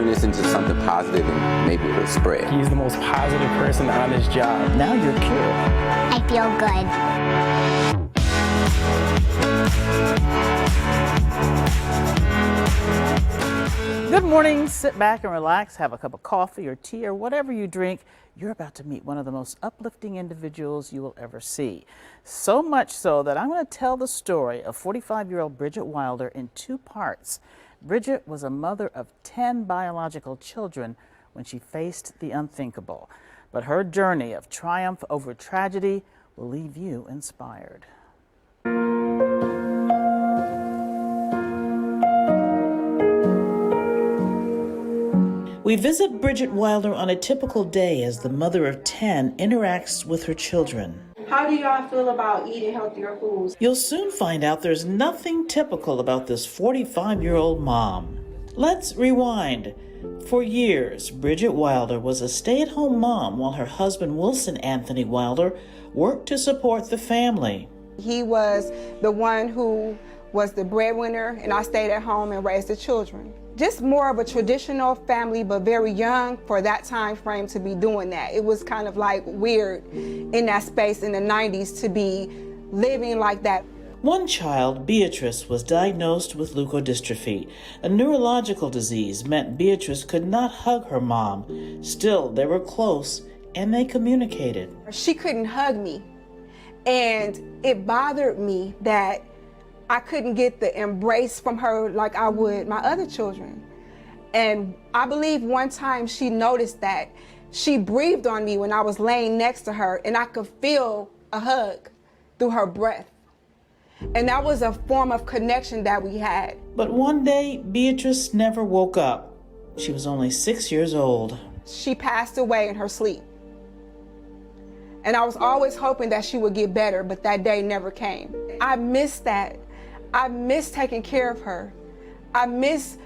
turn this into something positive and maybe it'll spread. He's the most positive person on his job. Now you're cured. I feel good. Good morning. Sit back and relax, have a cup of coffee or tea or whatever you drink. You're about to meet one of the most uplifting individuals you will ever see. So much so that I'm going to tell the story of 45-year-old Bridget Wilder in two parts. Bridget was a mother of 10 biological children when she faced the unthinkable. But her journey of triumph over tragedy will leave you inspired. We visit Bridget Wilder on a typical day as the mother of 10 interacts with her children. How do y'all feel about eating healthier foods? You'll soon find out there's nothing typical about this 45-year-old mom. Let's rewind. For years, Bridget Wilder was a stay-at-home mom while her husband, Wilson Anthony Wilder, worked to support the family. He was the one who was the breadwinner, and I stayed at home and raised the children. Just more of a traditional family, but very young for that time frame to be doing that. It was kind of like weird in that space in the 90s to be living like that. One child, Beatrice, was diagnosed with leukodystrophy. A neurological disease meant Beatrice could not hug her mom. Still, they were close and they communicated. She couldn't hug me, and it bothered me that I couldn't get the embrace from her like I would my other children. And I believe one time she noticed that. She breathed on me when I was laying next to her, and I could feel a hug through her breath. And that was a form of connection that we had. But one day, Beatrice never woke up. She was only 6 years old. She passed away in her sleep. And I was always hoping that she would get better, but that day never came. I miss that. I miss taking care of her. I miss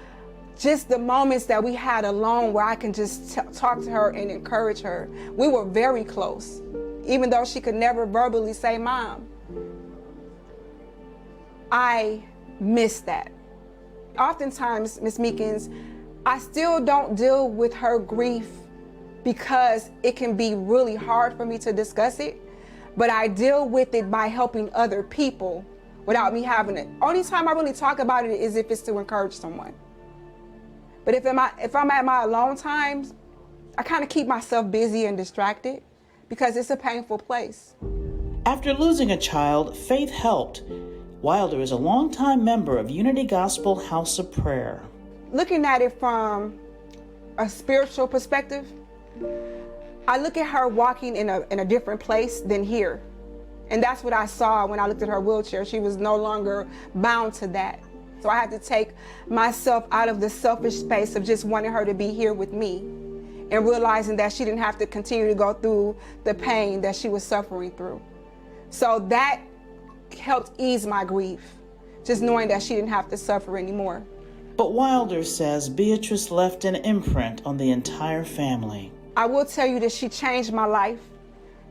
just the moments that we had alone where I can just talk to her and encourage her. We were very close, even though she could never verbally say, "Mom." I miss that. Oftentimes, Ms. Meekins, I still don't deal with her grief because it can be really hard for me to discuss it, but I deal with it by helping other people without me having it. Only time I really talk about it is if it's to encourage someone. But if I'm at my alone times, I kind of keep myself busy and distracted because it's a painful place. After losing a child, faith helped. Wilder is a longtime member of Unity Gospel House of Prayer. Looking at it from a spiritual perspective, I look at her walking in a different place than here. And that's what I saw when I looked at her wheelchair. She was no longer bound to that. So I had to take myself out of the selfish space of just wanting her to be here with me and realizing that she didn't have to continue to go through the pain that she was suffering through. So that helped ease my grief, just knowing that she didn't have to suffer anymore. But Wilder says Beatrice left an imprint on the entire family. I will tell you that she changed my life.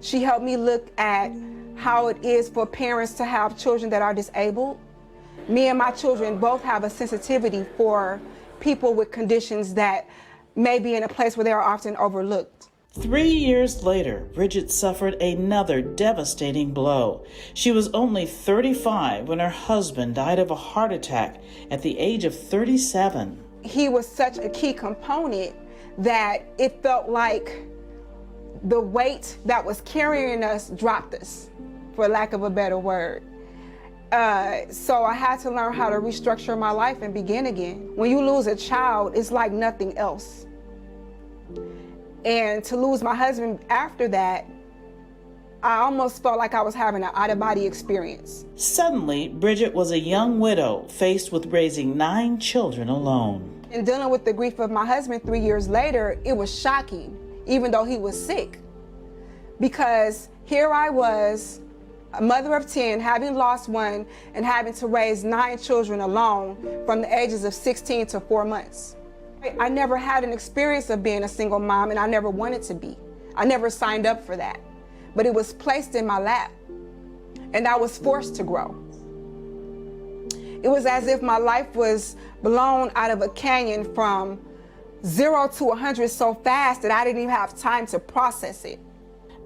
She helped me look at how it is for parents to have children that are disabled. Me and my children both have a sensitivity for people with conditions that may be in a place where they are often overlooked. 3 years later, Bridget suffered another devastating blow. She was only 35 when her husband died of a heart attack at the age of 37. He was such a key component that it felt like the weight that was carrying us dropped us, for lack of a better word. So I had to learn how to restructure my life and begin again. When you lose a child, it's like nothing else. And to lose my husband after that, I almost felt like I was having an out-of-body experience. Suddenly, Bridget was a young widow faced with raising 9 children alone. And dealing with the grief of my husband 3 years later, it was shocking, even though he was sick. Because here I was, a mother of 10, having lost one and having to raise 9 children alone from the ages of 16 to 4 months. I never had an experience of being a single mom, and I never wanted to be. I never signed up for that. But it was placed in my lap, and I was forced to grow. It was as if my life was blown out of a canyon from 0 to 100 so fast that I didn't even have time to process it.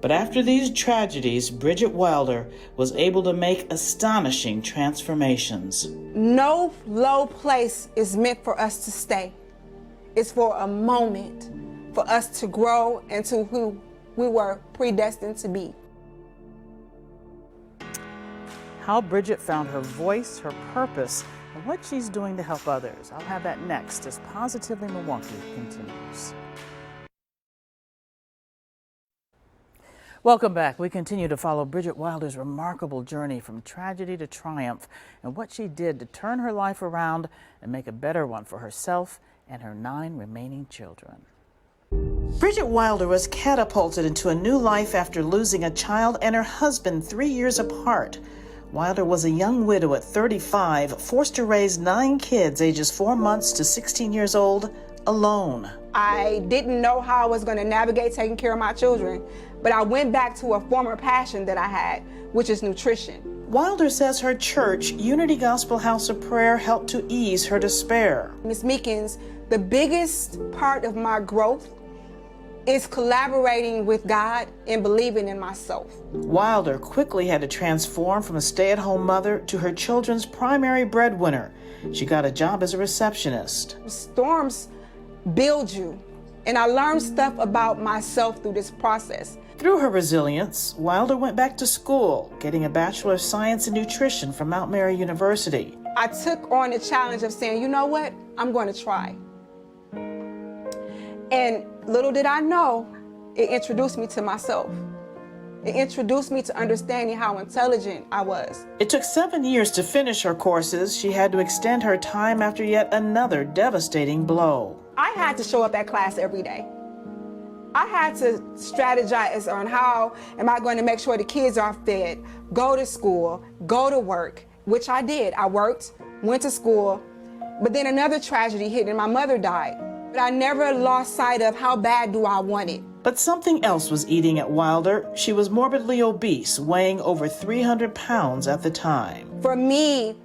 But after these tragedies, Bridget Wilder was able to make astonishing transformations. No low place is meant for us to stay. It's for a moment for us to grow into who we were predestined to be. How Bridget found her voice, her purpose, and what she's doing to help others. I'll have that next as Positively Milwaukee continues. Welcome back. We continue to follow Bridget Wilder's remarkable journey from tragedy to triumph and what she did to turn her life around and make a better one for herself and her 9 remaining children. Bridget Wilder was catapulted into a new life after losing a child and her husband 3 years apart. Wilder was a young widow at 35, forced to raise 9 kids ages 4 months to 16 years old alone. I didn't know how I was going to navigate taking care of my children, but I went back to a former passion that I had, which is nutrition. Wilder says her church, Unity Gospel House of Prayer, helped to ease her despair. Ms. Meekins, the biggest part of my growth is collaborating with God and believing in myself. Wilder quickly had to transform from a stay-at-home mother to her children's primary breadwinner. She got a job as a receptionist. Storms build you, and I learned stuff about myself through this process. Through her resilience, Wilder went back to school, getting a Bachelor of Science in Nutrition from Mount Mary University. I took on the challenge of saying, you know what, I'm going to try. And little did I know, it introduced me to myself. It introduced me to understanding how intelligent I was. It took 7 years to finish her courses. She had to extend her time after yet another devastating blow. I had to show up at class every day. I had to strategize on how am I going to make sure the kids are fed, go to school, go to work, which I did. I worked, went to school, but then another tragedy hit and my mother died. But I never lost sight of how bad do I want it. But something else was eating at Wilder. She was morbidly obese, weighing over 300 pounds at the time. For me,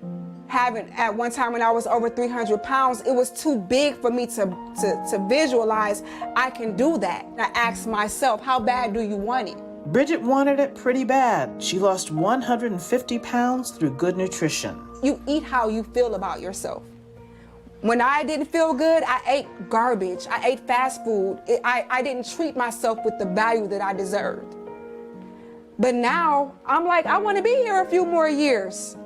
having at one time when I was over 300 pounds, it was too big for me to visualize I can do that. I asked myself, how bad do you want it? Bridget wanted it pretty bad. She lost 150 pounds through good nutrition. You eat how you feel about yourself. When I didn't feel good, I ate garbage. I ate fast food. I didn't treat myself with the value that I deserved. But now, I'm like, I want to be here a few more years.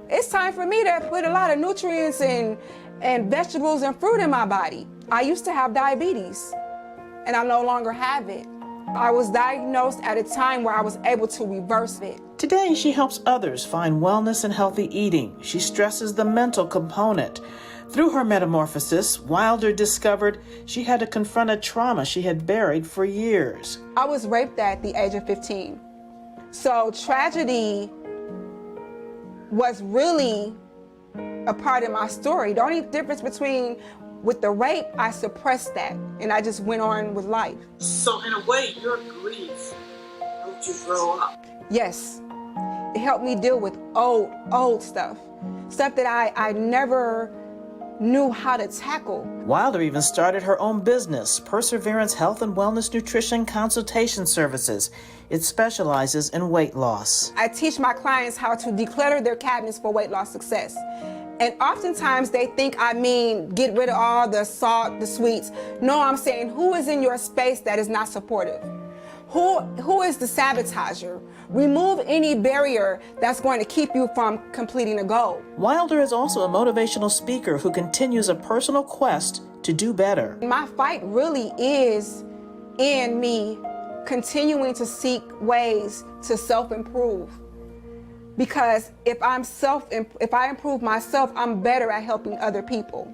It's time for me to put a lot of nutrients and vegetables and fruit in my body. I used to have diabetes, and I no longer have it. I was diagnosed at a time where I was able to reverse it. Today, she helps others find wellness and healthy eating. She stresses the mental component. Through her metamorphosis, Wilder discovered she had to confront a trauma she had buried for years. I was raped at the age of 15. So tragedy was really a part of my story. The only difference between with the rape, I suppressed that and I just went on with life. So in a way, your grief helped you grow up. Yes, it helped me deal with old stuff that I never knew how to tackle. Wilder even started her own business, Perseverance Health and Wellness Nutrition Consultation Services. It specializes in weight loss. I teach my clients how to declutter their cabinets for weight loss success. And oftentimes they think I mean get rid of all the salt, the sweets. No, I'm saying who is in your space that is not supportive? Who is the sabotager? Remove any barrier that's going to keep you from completing a goal. Wilder is also a motivational speaker who continues a personal quest to do better. My fight really is in me continuing to seek ways to self-improve. Because if I improve myself, I'm better at helping other people.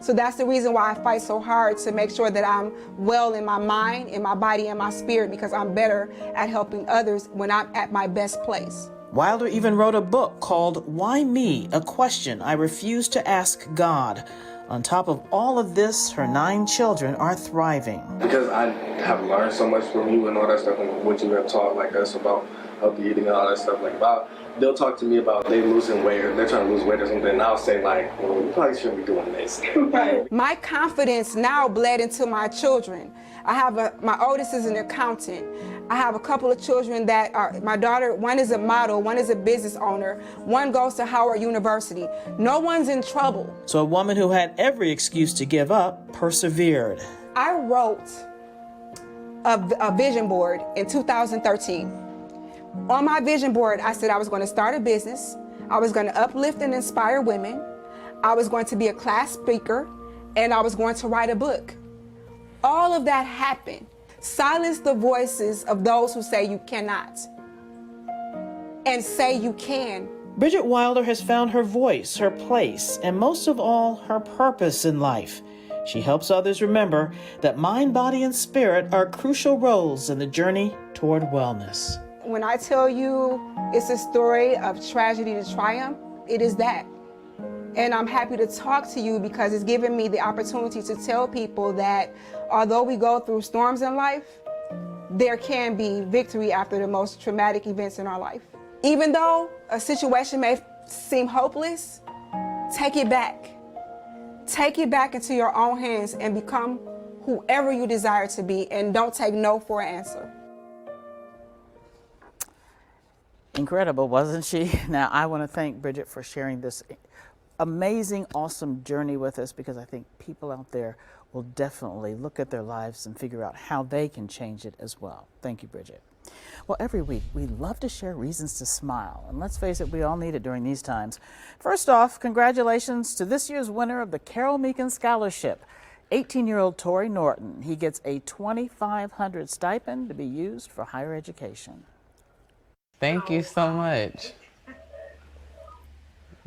So that's the reason why I fight so hard to make sure that I'm well in my mind, in my body, and my spirit, because I'm better at helping others when I'm at my best place. Wilder even wrote a book called Why Me? A Question I Refuse to Ask God. On top of all of this, her 9 children are thriving. Because I have learned so much from you and all that stuff and what you have taught like us about healthy eating and all that stuff, like about they'll talk to me about they losing weight or they're trying to lose weight or something, and I'll say like, well, you probably shouldn't be doing this. Right. My confidence now bled into my children. I have my oldest is an accountant. I have a couple of children that are, my daughter, one is a model, one is a business owner, one goes to Howard University. No one's in trouble. So a woman who had every excuse to give up persevered. I wrote a vision board in 2013. On my vision board, I said I was going to start a business. I was going to uplift and inspire women. I was going to be a class speaker, and I was going to write a book. All of that happened. Silence the voices of those who say you cannot and say you can. Bridget Wilder has found her voice, her place, and most of all, her purpose in life. She helps others remember that mind, body, and spirit are crucial roles in the journey toward wellness. When I tell you it's a story of tragedy to triumph, it is that. And I'm happy to talk to you because it's given me the opportunity to tell people that although we go through storms in life, there can be victory after the most traumatic events in our life. Even though a situation may seem hopeless, take it back. Take it back into your own hands and become whoever you desire to be, and don't take no for an answer. Incredible, wasn't she? Now, I want to thank Bridget for sharing this amazing, awesome journey with us, because I think people out there will definitely look at their lives and figure out how they can change it as well. Thank you, Bridget. Well, every week we love to share reasons to smile, and let's face it, we all need it during these times. First off, congratulations to this year's winner of the Carole Meekins Scholarship, 18-year-old Tori Norton. He gets a $2,500 stipend to be used for higher education. Thank you so much.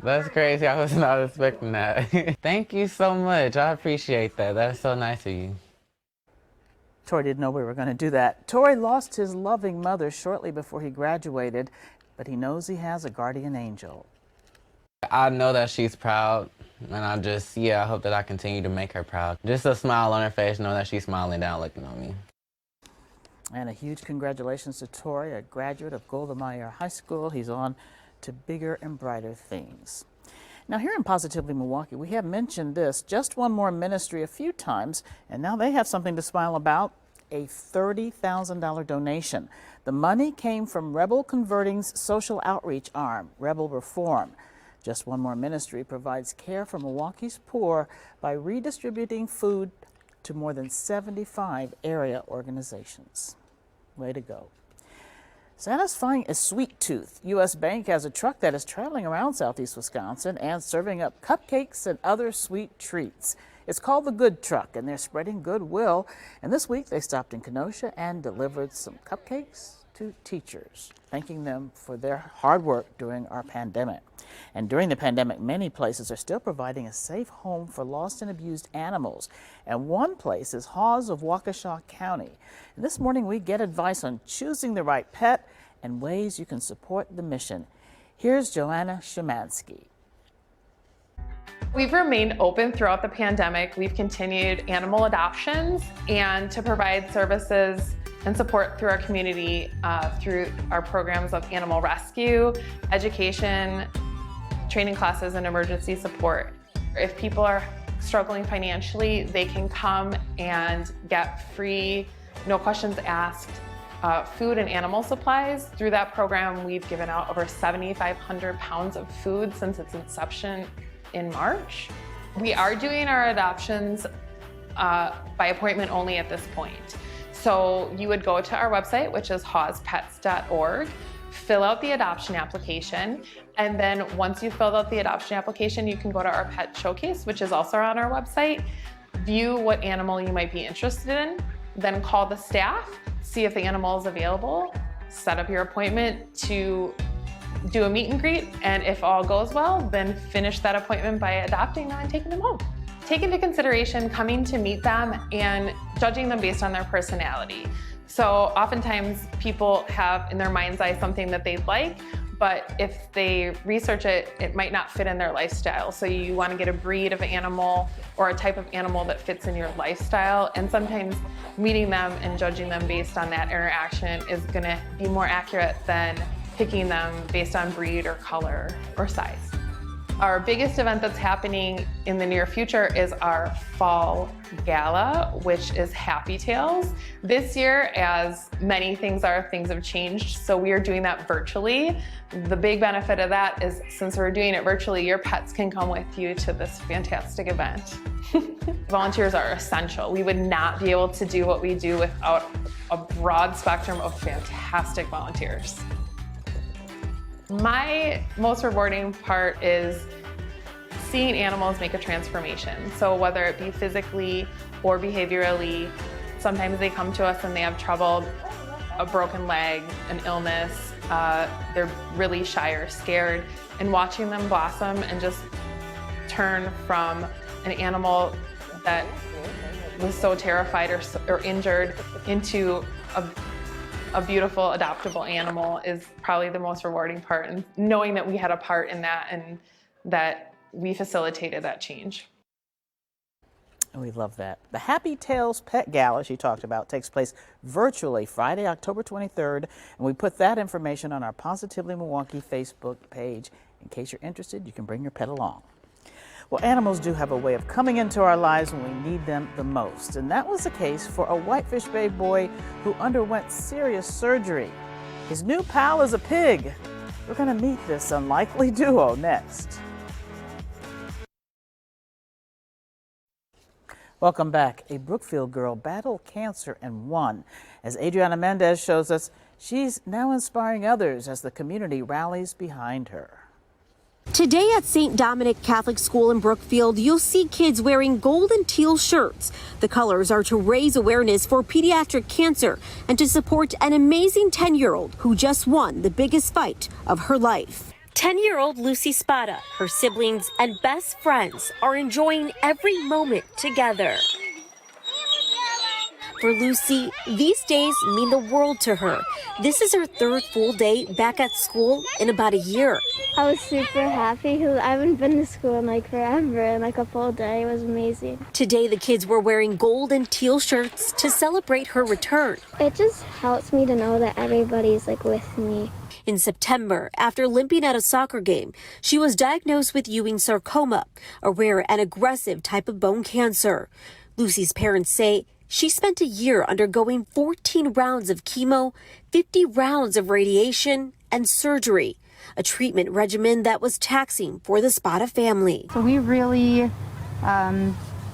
That's crazy. I was not expecting that. Thank you so much. I appreciate that. That's so nice of you. Tori didn't know we were going to do that. Tori lost his loving mother shortly before he graduated, but he knows he has a guardian angel. I know that she's proud, and I hope that I continue to make her proud. Just a smile on her face, know that she's smiling down looking at me. And a huge congratulations to Tori, a graduate of Golda Meir High School. He's on to bigger and brighter things. Now, here in Positively Milwaukee, we have mentioned this, Just One More Ministry, a few times, and now they have something to smile about, a $30,000 donation. The money came from Rebel Converting's social outreach arm, Rebel Reform. Just One More Ministry provides care for Milwaukee's poor by redistributing food to more than 75 area organizations. Way to go. Satisfying a sweet tooth. U.S. Bank has a truck that is traveling around southeast Wisconsin and serving up cupcakes and other sweet treats. It's called the Good Truck, and they're spreading goodwill. And this week they stopped in Kenosha and delivered some cupcakes to teachers, thanking them for their hard work during our pandemic. And during the pandemic, many places are still providing a safe home for lost and abused animals. And one place is Hawes of Waukesha County. And this morning we get advice on choosing the right pet and ways you can support the mission. Here's Joanna Szymanski. We've remained open throughout the pandemic. We've continued animal adoptions and to provide services and support through our community through our programs of animal rescue, education, training classes, and emergency support. If people are struggling financially, they can come and get free, no questions asked, food and animal supplies. Through that program, we've given out over 7,500 pounds of food since its inception in March. We are doing our adoptions by appointment only at this point. So you would go to our website, which is hawespets.org, fill out the adoption application, and then once you've filled out the adoption application, you can go to our pet showcase, which is also on our website, view what animal you might be interested in, then call the staff, see if the animal is available, set up your appointment to do a meet and greet, and if all goes well, then finish that appointment by adopting them and taking them home. Take into consideration coming to meet them and judging them based on their personality. So oftentimes people have in their mind's eye something that they'd like, but if they research it, it might not fit in their lifestyle. So you want to get a breed of animal or a type of animal that fits in your lifestyle. And sometimes meeting them and judging them based on that interaction is going to be more accurate than picking them based on breed or color or size. Our biggest event that's happening in the near future is our fall gala, which is Happy Tales. This year, as many things are, things have changed, so we are doing that virtually. The big benefit of that is since we're doing it virtually, your pets can come with you to this fantastic event. Volunteers are essential. We would not be able to do what we do without a broad spectrum of fantastic volunteers. My most rewarding part is seeing animals make a transformation. So whether it be physically or behaviorally, sometimes they come to us and they have trouble, a broken leg, an illness, they're really shy or scared, and watching them blossom and just turn from an animal that was so terrified or injured into a beautiful adoptable animal is probably the most rewarding part, and knowing that we had a part in that and that we facilitated that change. We love that. The Happy Tales Pet Gala she talked about takes place virtually Friday, October 23rd, and we put that information on our Positively Milwaukee Facebook page. In case you're interested, you can bring your pet along. Well, animals do have a way of coming into our lives when we need them the most, and that was the case for a Whitefish Bay boy who underwent serious surgery. His new pal is a pig. We're going to meet this unlikely duo next. Welcome back. A Brookfield girl battled cancer and won. As Adriana Mendez shows us, she's now inspiring others as the community rallies behind her. Today at St. Dominic Catholic School in Brookfield, you'll see kids wearing gold and teal shirts. The colors are to raise awareness for pediatric cancer and to support an amazing 10-year-old who just won the biggest fight of her life. 10-year-old Lucy Spada, her siblings and best friends are enjoying every moment together. For Lucy, these days mean the world to her. This is her third full day back at school in about a year. I was super happy because I haven't been to school in forever, and a full day. It was amazing. Today, the kids were wearing gold and teal shirts to celebrate her return. It just helps me to know that everybody's with me. In September, after limping at a soccer game, she was diagnosed with Ewing sarcoma, a rare and aggressive type of bone cancer. Lucy's parents say she spent a year undergoing 14 rounds of chemo, 50 rounds of radiation, and surgery, a treatment regimen that was taxing for the Spada family. So we really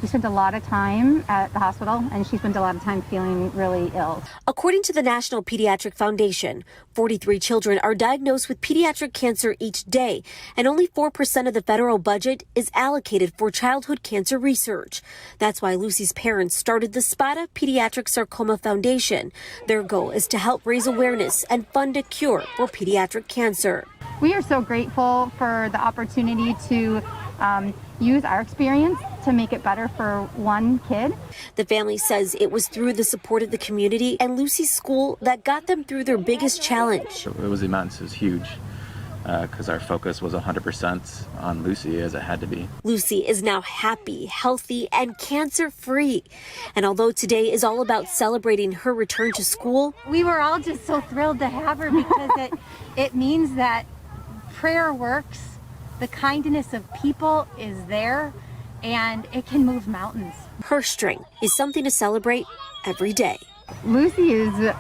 we spent a lot of time at the hospital, and she spent a lot of time feeling really ill. According to the National Pediatric Foundation, 43 children are diagnosed with pediatric cancer each day, and only 4% of the federal budget is allocated for childhood cancer research. That's why Lucy's parents started the Spada Pediatric Sarcoma Foundation. Their goal is to help raise awareness and fund a cure for pediatric cancer. We are so grateful for the opportunity to use our experience to make it better for one kid. The family says it was through the support of the community and Lucy's school that got them through their biggest challenge. It was immense, it was huge, because our focus was 100% on Lucy, as it had to be. Lucy is now happy, healthy, and cancer-free. And although today is all about celebrating her return to school, we were all just so thrilled to have her because it means that prayer works, the kindness of people is there, and it can move mountains. Her strength is something to celebrate every day. Lucy is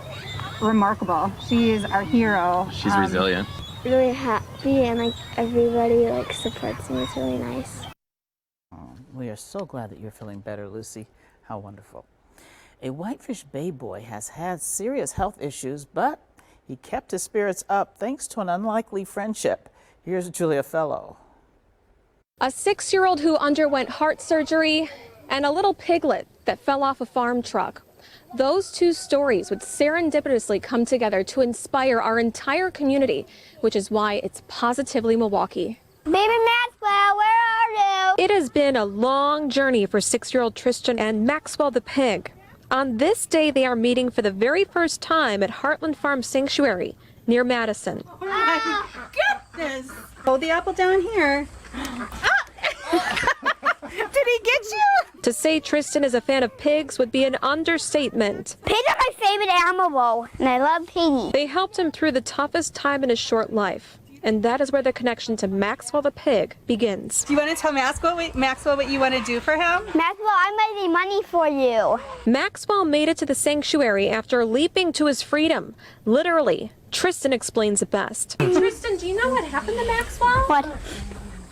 remarkable. She is our hero. She's resilient. Really happy, and everybody supports me. It's really nice. We are so glad that you're feeling better, Lucy. How wonderful. A Whitefish Bay boy has had serious health issues, but he kept his spirits up thanks to an unlikely friendship. Here's Julia Fellow. A 6-year-old who underwent heart surgery and a little piglet that fell off a farm truck. Those two stories would serendipitously come together to inspire our entire community, which is why it's Positively Milwaukee. Baby Maxwell, where are you? It has been a long journey for 6-year-old Tristan and Maxwell the pig. On this day, they are meeting for the very first time at Heartland Farm Sanctuary near Madison. Oh my goodness! Hold the apple down here. Did he get you? To say Tristan is a fan of pigs would be an understatement. Pigs are my favorite animal, and I love piggies. They helped him through the toughest time in his short life. And that is where the connection to Maxwell the pig begins. Do you want to tell Maxwell what you want to do for him? Maxwell, I'm making money for you. Maxwell made it to the sanctuary after leaping to his freedom. Literally. Tristan explains it best. Tristan, do you know what happened to Maxwell? What?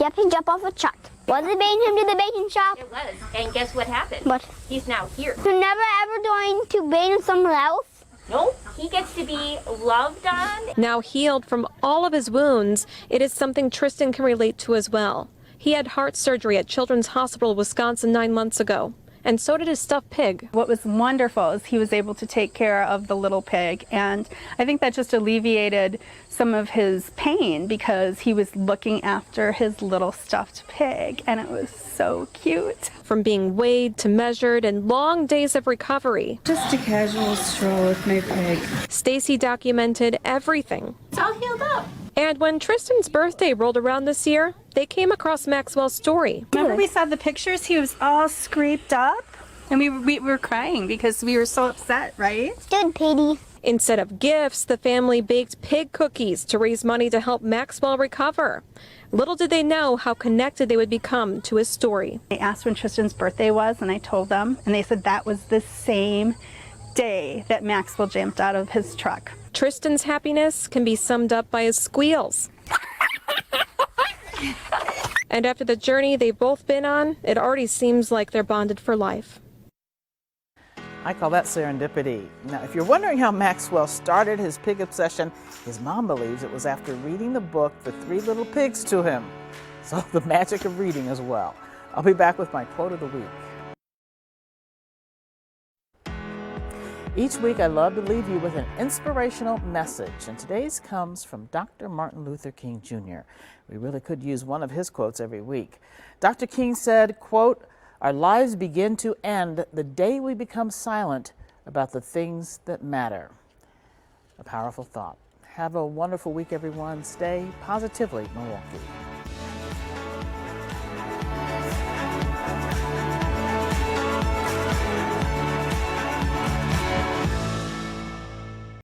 Yep, he jumped off a truck. Was it baiting him to the bacon shop? It was. And guess what happened? What? He's now here. You're never ever going to bait him somewhere else? No, he gets to be loved on. Now healed from all of his wounds, it is something Tristan can relate to as well. He had heart surgery at Children's Hospital, Wisconsin 9 months ago. And so did his stuffed pig. What was wonderful is he was able to take care of the little pig, and I think that just alleviated some of his pain because he was looking after his little stuffed pig, and it was so cute. From being weighed to measured and long days of recovery. Just a casual stroll with my pig. Stacy documented everything. It's all healed up. And when Tristan's birthday rolled around this year, they came across Maxwell's story. Remember we saw the pictures? He was all scraped up, and we were crying because we were so upset, right? Good, Petey. Instead of gifts, the family baked pig cookies to raise money to help Maxwell recover. Little did they know how connected they would become to his story. They asked when Tristan's birthday was, and I told them, and they said that was the same day that Maxwell jumped out of his truck. Tristan's happiness can be summed up by his squeals. And after the journey they've both been on, it already seems like they're bonded for life. I call that serendipity. Now, if you're wondering how Maxwell started his pig obsession, his mom believes it was after reading the book, The Three Little Pigs, to him. So the magic of reading as well. I'll be back with my quote of the week. Each week, I love to leave you with an inspirational message, and today's comes from Dr. Martin Luther King Jr. We really could use one of his quotes every week. Dr. King said, quote, "Our lives begin to end the day we become silent about the things that matter." A powerful thought. Have a wonderful week, everyone. Stay positively Milwaukee.